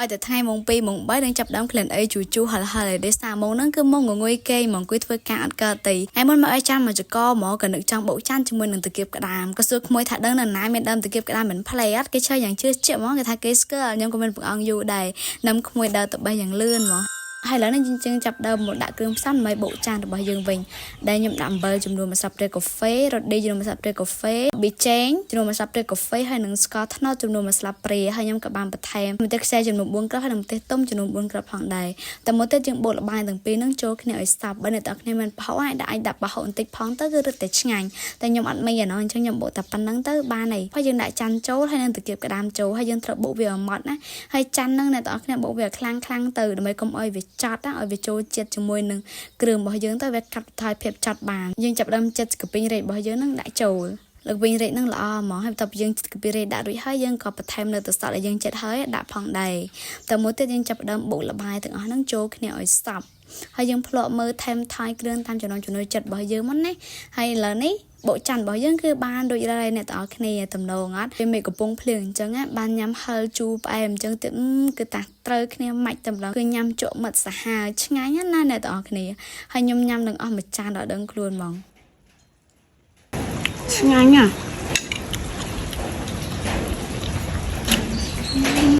ឲ្យតែថ្ងៃម៉ោង2ម៉ោង3នឹងចាប់ដើមក្លិនអីជូជូហលហលឯសារម៉ោងហ្នឹងគឺម៉ោងងងុយគេម៉ោងគួយធ្វើការអត់កើតទេហើយមុនមកឲ្យចាំមកចកហ្មងក៏នឹកចង់បោកចាន់ជាមួយនឹងតាគៀបក្តាមក៏សួរក្មួយថាដឹងនៅណាមានដើមតាគៀបក្តាមមិនផ្លេអត់គេឆ្លើយយ៉ាងជឿជាក់ហ្មងគេថាគេស្គាល់ខ្ញុំក៏មានបង្អង់យូរដែរនឹមក្មួយដើរទៅបេះយ៉ាងលឿនហ្មងហើយឡើយនេះយើងចាប់ដើមមកដាក់គ្រឿងផ្សំដើម្បីបោកចានរបស់យើងវិញដែលខ្ញុំដាក់អំបិលចំនួន1ស្លាបព្រាកាហ្វេរ៉ូឌីចំនួន1ស្លាបព្រាកាហ្វេប៊ីចេងចំនួន1ស្លាបព្រាកាហ្វេហើយនិងស្ករត្នោតចំនួន1ស្លាបព្រាហើយខ្ញុំក៏បានបន្ថែមម្ទេសខ្ចីចំនួន4គ្រាប់ហើយនិងម្ទេសទុំចំនួន4គ្រាប់ផងដែរតែមកទៀតយើងបូតល្បាយទាំងពីរហ្នឹងចូលគ្នាឲ្យសព្វបើអ្នកទាំងគ្នាមានប្រហុកអាចដាក់ប្រហុកបន្តិចផងទៅគឺរឹតតែឆ្ងាញ់តែខ្ញុំអត់មានអញ្ចឹងខ្ញុំបូតតែប៉ុណ្្នឹងទៅបានហើយហើយយើងដាក់ចាន់ចូលហើយនឹងតាគៀបក្តាមចូលហើយយើងត្រូវបុកវាឲ្យម៉ត់ណាហើយចាន់ហ្នឹងអ្នកទាំងគ្នាបុកវាខ្លាំងទៅដើម្បីកុំឲ្យវាចត់ឲ្យវាចូលជាតិជាមួយនឹងគ្រឿងរបស់យើងទៅវាកាត់បន្ថយភាពចត់បានយើងចាប់ដើមចិត្តកាពីងរែករបស់យើងនឹងដាក់ចូលលើកវិញរែកនឹងល្អហ្មងហើយបន្ទាប់ពីយើងកាពីរែកដាក់រួចហើយយើងក៏បន្ថែមនៅទឹកសតដែលយើងចិត្តហើយដាក់ផងដែរតែមួយទៀតយើងចាប់ដើមបុកល្បាយទាំងអស់ហ្នឹងចូលគ្នាឲ្យសព្វហើយយើងភ្លក់មើលថែមថយគ្រឿងតាមចំណង់ចំណូលចិត្តរបស់យើងមកណាហើយឥឡូវនេះបោកច័ន្ទរបស់យើងគឺបានដូចរ៉ៃអ្នកទាំងអស់គ្នាតំណងអត់វាមេកំពុងភ្លៀងអញ្ចឹងបានញ៉ាំហឹលជូរផ្អែមអញ្ចឹងទៀតគឺតាត្រូវគ្នាម៉ាច់តម្លងគឺញ៉ាំជក់មិត្តសាហាវឆ្ងាញ់ណាអ្នកទាំងអស់គ្នាហើយខ្ញុំញ៉ាំនឹងអស់មួយចានដល់ដឹងខ្លួនហ្មងឆ្ងាញ់